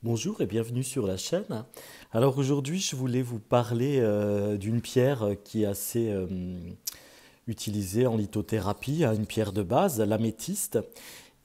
Bonjour et bienvenue sur la chaîne. Alors aujourd'hui, je voulais vous parler d'une pierre qui est assez utilisée en lithothérapie, hein, une pierre de base, l'améthyste,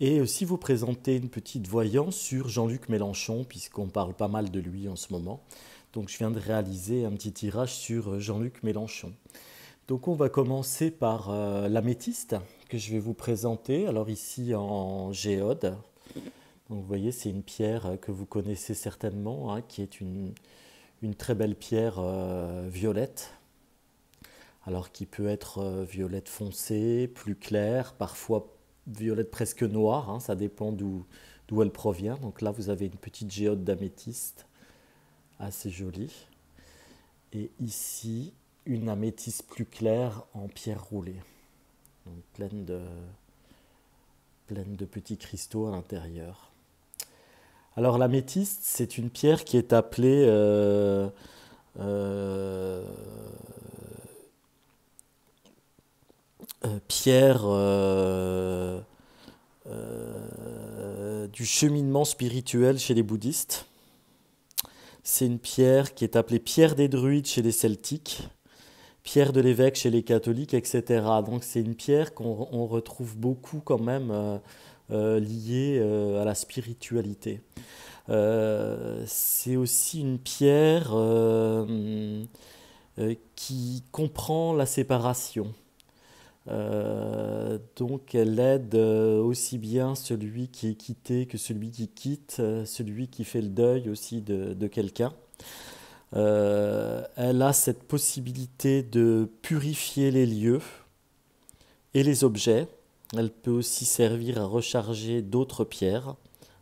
et aussi vous présenter une petite voyance sur Jean-Luc Mélenchon, puisqu'on parle pas mal de lui en ce moment. Donc je viens de réaliser un petit tirage sur Jean-Luc Mélenchon. Donc on va commencer par l'améthyste que je vais vous présenter. Alors ici en géode. Donc vous voyez, c'est une pierre que vous connaissez certainement, hein, qui est une très belle pierre violette. Alors qui peut être violette foncée, plus claire, parfois violette presque noire, hein, ça dépend d'où elle provient. Donc là, vous avez une petite géode d'améthyste assez jolie. Et ici, une améthyste plus claire en pierre roulée, donc pleine de petits cristaux à l'intérieur. Alors l'améthyste, c'est une pierre qui est appelée euh, pierre du cheminement spirituel chez les bouddhistes. C'est une pierre qui est appelée pierre des druides chez les celtiques, pierre de l'évêque chez les catholiques, etc. Donc c'est une pierre qu'on retrouve beaucoup quand même liée à la spiritualité. C'est aussi une pierre qui comprend la séparation. Donc elle aide aussi bien celui qui est quitté que celui qui quitte, celui qui fait le deuil aussi de quelqu'un. Elle a cette possibilité de purifier les lieux et les objets. Elle peut aussi servir à recharger d'autres pierres,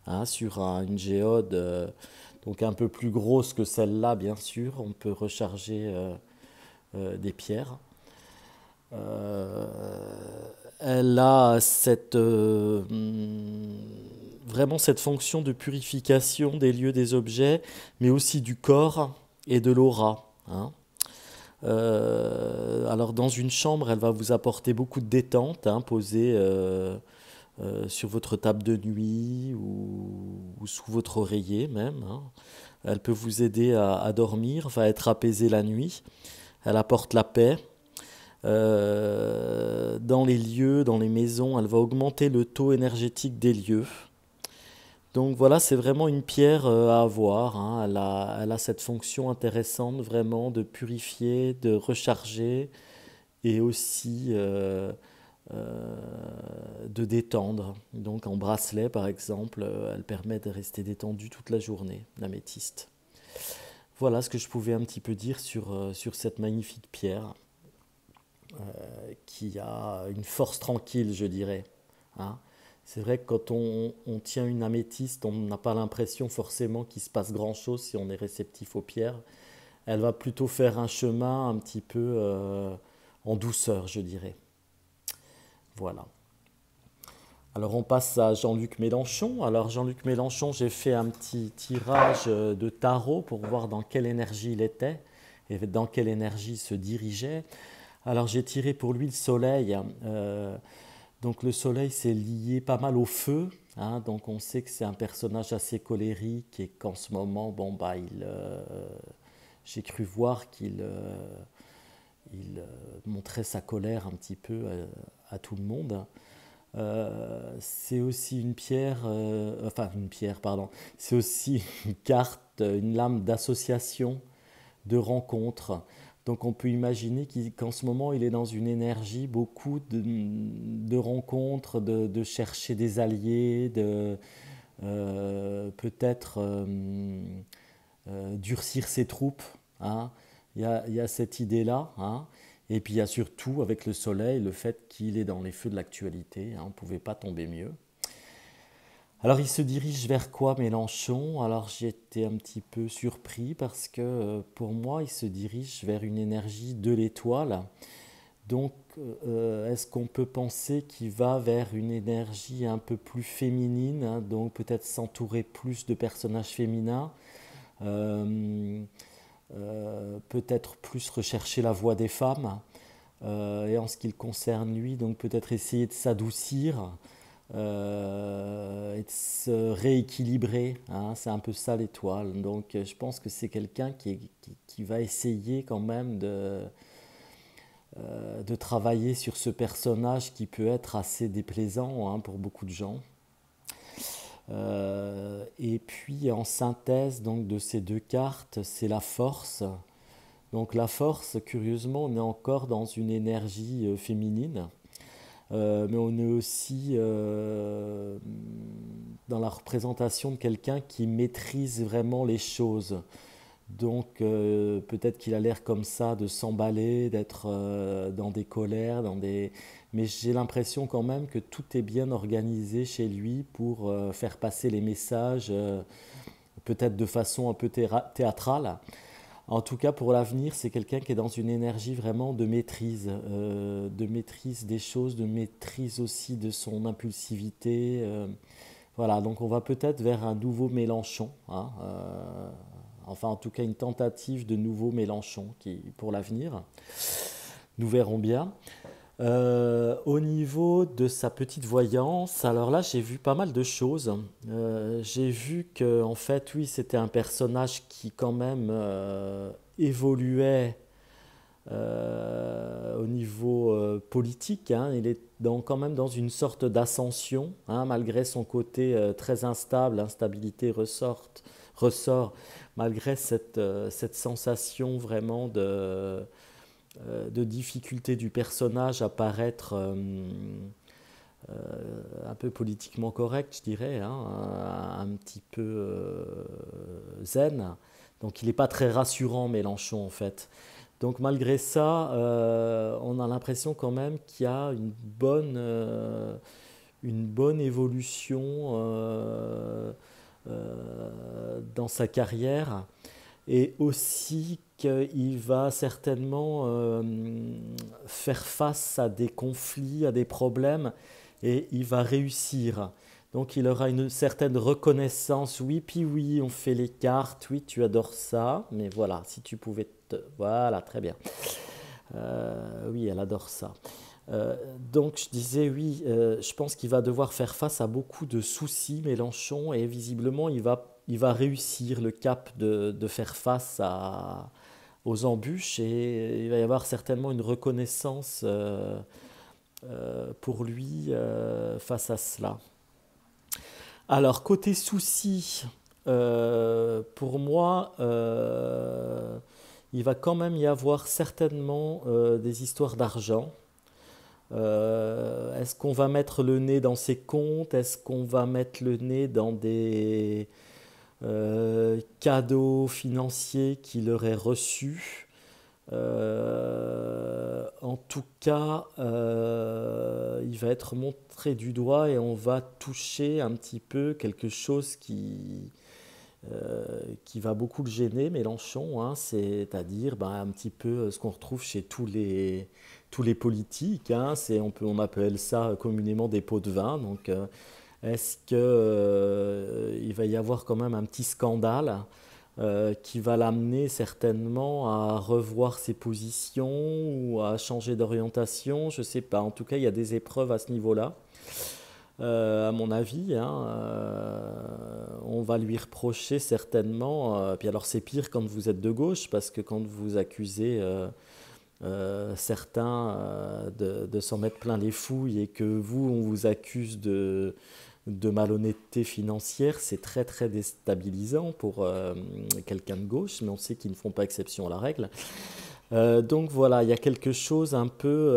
hein, sur une géode donc un peu plus grosse que celle-là, bien sûr. On peut recharger des pierres. Euh, Elle a vraiment cette fonction de purification des lieux, des objets, mais aussi du corps et de l'aura, hein. Alors dans une chambre, elle va vous apporter beaucoup de détente, hein, posée sur votre table de nuit ou sous votre oreiller même, hein. Elle peut vous aider à dormir, va être apaisée la nuit. Elle apporte la paix. Dans les lieux, dans les maisons, elle va augmenter le taux énergétique des lieux. Donc voilà, c'est vraiment une pierre à avoir, hein. Elle a cette fonction intéressante vraiment de purifier, de recharger et aussi euh, de détendre. Donc en bracelet par exemple, elle permet de rester détendu toute la journée, l'améthyste. Voilà ce que je pouvais un petit peu dire sur cette magnifique pierre qui a une force tranquille, je dirais, hein. C'est vrai que quand on tient une améthyste, on n'a pas l'impression forcément qu'il se passe grand-chose si on est réceptif aux pierres. Elle va plutôt faire un chemin un petit peu en douceur, je dirais. Voilà. Alors on passe à Jean-Luc Mélenchon. Alors Jean-Luc Mélenchon, j'ai fait un petit tirage de tarot pour voir dans quelle énergie il était et dans quelle énergie il se dirigeait. Alors j'ai tiré pour lui le soleil. Donc le soleil, c'est lié pas mal au feu, hein. Donc on sait que c'est un personnage assez colérique et qu'en ce moment, bon bah j'ai cru voir qu'il montrait sa colère un petit peu à tout le monde. C'est aussi une pierre, enfin une pierre, pardon. C'est aussi une carte, une lame d'association, de rencontre. Donc on peut imaginer qu'en ce moment il est dans une énergie beaucoup de rencontres, de chercher des alliés, de peut-être durcir ses troupes, hein. Il y a cette idée-là, hein. Et puis il y a surtout avec le soleil le fait qu'il est dans les feux de l'actualité, hein. On ne pouvait pas tomber mieux. Alors il se dirige vers quoi Mélenchon? Alors j'ai été un petit peu surpris parce que pour moi il se dirige vers une énergie de l'étoile. Donc est-ce qu'on peut penser qu'il va vers une énergie un peu plus féminine, hein, donc peut-être s'entourer plus de personnages féminins, euh, peut-être plus rechercher la voix des femmes, et en ce qui le concerne lui, donc peut-être essayer de s'adoucir, et de se rééquilibrer, hein. C'est un peu ça l'étoile. Donc je pense que c'est quelqu'un qui va essayer quand même de travailler sur ce personnage qui peut être assez déplaisant, hein, pour beaucoup de gens. Et puis en synthèse donc, de ces deux cartes, c'est la force. Donc la force, curieusement, on est encore dans une énergie féminine. Mais on est aussi dans la représentation de quelqu'un qui maîtrise vraiment les choses. Donc peut-être qu'il a l'air comme ça de s'emballer, d'être dans des colères, mais j'ai l'impression quand même que tout est bien organisé chez lui pour faire passer les messages, peut-être de façon un peu théâtrale. En tout cas, pour l'avenir, c'est quelqu'un qui est dans une énergie vraiment de maîtrise des choses, de maîtrise aussi de son impulsivité. Voilà, donc on va peut-être vers un nouveau Mélenchon, hein, enfin en tout cas une tentative de nouveau Mélenchon pour l'avenir. Nous verrons bien. Au niveau de sa petite voyance, alors là j'ai vu pas mal de choses. J'ai vu que en fait oui c'était un personnage qui quand même évoluait au niveau politique, hein. Il est quand même dans une sorte d'ascension, hein, malgré son côté très instable, l'instabilité ressort malgré cette sensation vraiment de difficulté du personnage à paraître un peu politiquement correct, je dirais, hein, un petit peu zen. Donc il n'est pas très rassurant, Mélenchon, en fait. Donc malgré ça, on a l'impression quand même qu'il y a une bonne évolution dans sa carrière et aussi qu'il va certainement faire face à des conflits, à des problèmes et il va réussir. Donc il aura une certaine reconnaissance. Oui, puis oui, on fait les cartes. Oui, tu adores ça. Mais voilà, si tu pouvais te... Voilà, très bien. Oui, elle adore ça. Donc je disais oui, je pense qu'il va devoir faire face à beaucoup de soucis, Mélenchon, et visiblement il va réussir le cap de faire face aux embûches et il va y avoir certainement une reconnaissance pour lui face à cela. Alors côté soucis, pour moi, il va quand même y avoir certainement des histoires d'argent. Est-ce qu'on va mettre le nez dans ses comptes? Est-ce qu'on va mettre le nez dans des cadeaux financiers qu'il aurait reçus? En tout cas, il va être montré du doigt et on va toucher un petit peu quelque chose qui va beaucoup le gêner, Mélenchon, hein, c'est-à-dire un petit peu ce qu'on retrouve chez tous les politiques, hein, on appelle ça communément des pots de vin. Donc, est-ce qu'il va y avoir quand même un petit scandale qui va l'amener certainement à revoir ses positions ou à changer d'orientation? Je ne sais pas. En tout cas, il y a des épreuves à ce niveau-là. À mon avis, hein, on va lui reprocher certainement. Puis alors c'est pire quand vous êtes de gauche parce que quand vous accusez certains de s'en mettre plein les fouilles et que vous on vous accuse de malhonnêteté financière, c'est très très déstabilisant pour quelqu'un de gauche, mais on sait qu'ils ne font pas exception à la règle. Donc voilà, il y a quelque chose un peu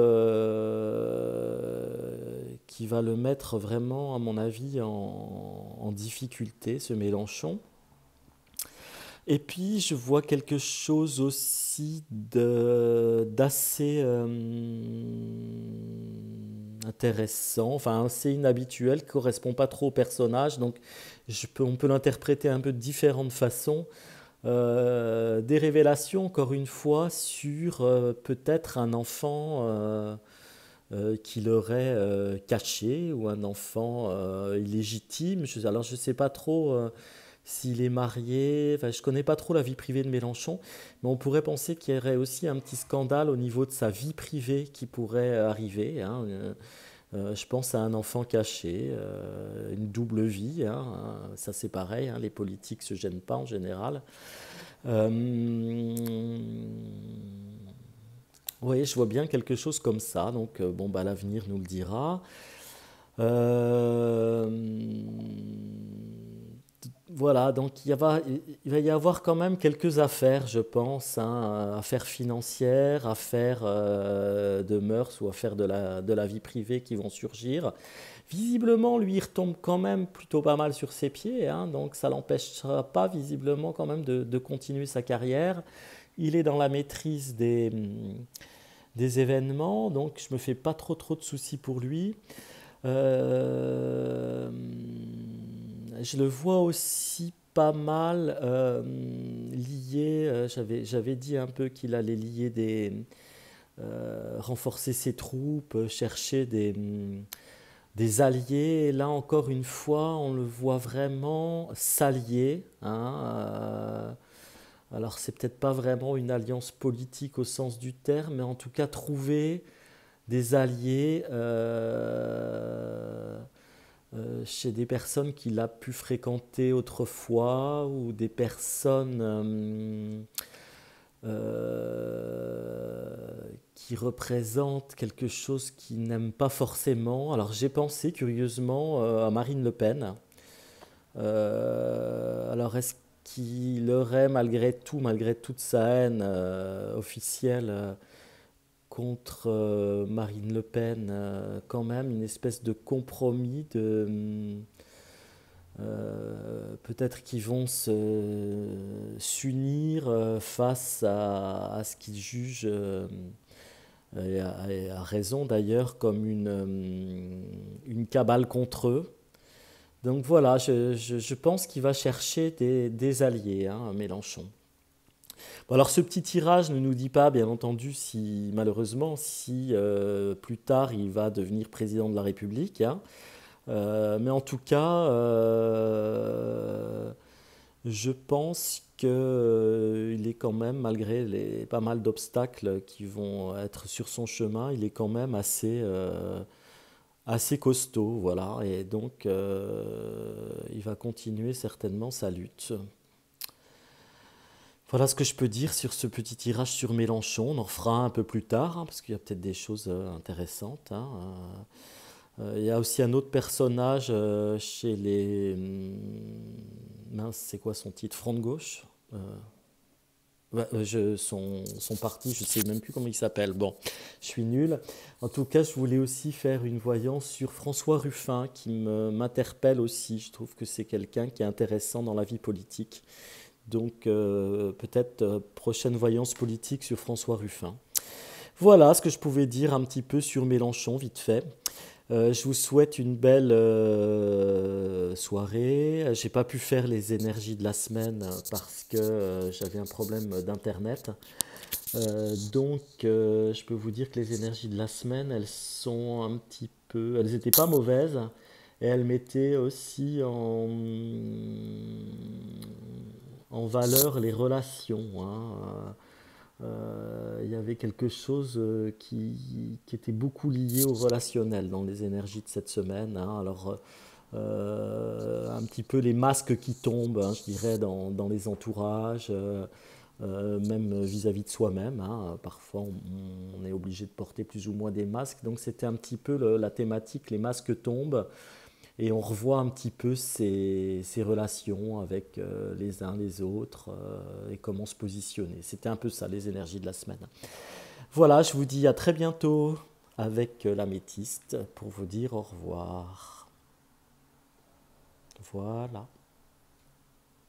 qui va le mettre vraiment, à mon avis, en difficulté, ce Mélenchon. Et puis je vois quelque chose aussi d'assez intéressant, enfin assez inhabituel, qui ne correspond pas trop au personnage. Donc on peut l'interpréter un peu de différentes façons. Des révélations, encore une fois, sur peut-être un enfant qu'il aurait caché ou un enfant illégitime. Alors je ne sais pas trop s'il est marié, enfin, je ne connais pas trop la vie privée de Mélenchon, mais on pourrait penser qu'il y aurait aussi un petit scandale au niveau de sa vie privée qui pourrait arriver, hein. Je pense à un enfant caché, une double vie, hein, ça c'est pareil, hein, les politiques se gênent pas en général. Euh, oui, je vois bien quelque chose comme ça, donc bon, bah, l'avenir nous le dira. Euh, voilà, donc il va y avoir quand même quelques affaires, je pense, hein, affaires financières, affaires de mœurs ou affaires de la vie privée qui vont surgir. Visiblement, lui, il retombe quand même plutôt pas mal sur ses pieds, hein, donc ça l'empêchera pas visiblement quand même de continuer sa carrière. Il est dans la maîtrise des événements, donc je me fais pas trop de soucis pour lui. Euh, je le vois aussi pas mal lié. J'avais dit un peu qu'il allait lier renforcer ses troupes, chercher des alliés. Et là encore une fois, on le voit vraiment s'allier, hein, alors c'est peut-être pas vraiment une alliance politique au sens du terme, mais en tout cas trouver des alliés chez des personnes qu'il a pu fréquenter autrefois ou des personnes euh, qui représentent quelque chose qu'il n'aime pas forcément. Alors j'ai pensé curieusement à Marine Le Pen. Alors est-ce qu'il aurait malgré toute sa haine officielle contre Marine Le Pen, quand même une espèce de compromis peut-être qu'ils vont s'unir face à ce qu'ils jugent, et à raison d'ailleurs, comme une cabale contre eux. Donc voilà, je pense qu'il va chercher des alliés, hein, Mélenchon. Bon, alors ce petit tirage ne nous dit pas, bien entendu, si malheureusement, si plus tard il va devenir président de la République, hein. Mais en tout cas, je pense qu'il est quand même, malgré pas mal d'obstacles qui vont être sur son chemin, il est quand même assez costaud, voilà. Et donc, il va continuer certainement sa lutte. Voilà ce que je peux dire sur ce petit tirage sur Mélenchon. On en fera un peu plus tard, hein, parce qu'il y a peut-être des choses intéressantes, hein. Il y a aussi un autre personnage chez les... mince, c'est quoi son titre? Front de gauche. Ouais, son parti, je ne sais même plus comment il s'appelle. Bon, je suis nul. En tout cas, je voulais aussi faire une voyance sur François Ruffin, qui m'interpelle aussi. Je trouve que c'est quelqu'un qui est intéressant dans la vie politique. Donc, peut-être prochaine voyance politique sur François Ruffin. Voilà ce que je pouvais dire un petit peu sur Mélenchon, vite fait. Je vous souhaite une belle soirée. J'ai pas pu faire les énergies de la semaine parce que j'avais un problème d'internet. Donc, je peux vous dire que les énergies de la semaine, elles sont un petit peu, elles n'étaient pas mauvaises et elles mettaient aussi en valeur les relations, hein. Il y avait quelque chose qui était beaucoup lié au relationnel dans les énergies de cette semaine, hein. Alors, un petit peu les masques qui tombent, hein, je dirais, dans les entourages, même vis-à-vis de soi-même, hein. Parfois, on est obligé de porter plus ou moins des masques. Donc, c'était un petit peu la thématique, les masques tombent. Et on revoit un petit peu ces relations avec les uns les autres et comment se positionner. C'était un peu ça, les énergies de la semaine. Voilà, je vous dis à très bientôt avec l'améthyste pour vous dire au revoir. Voilà.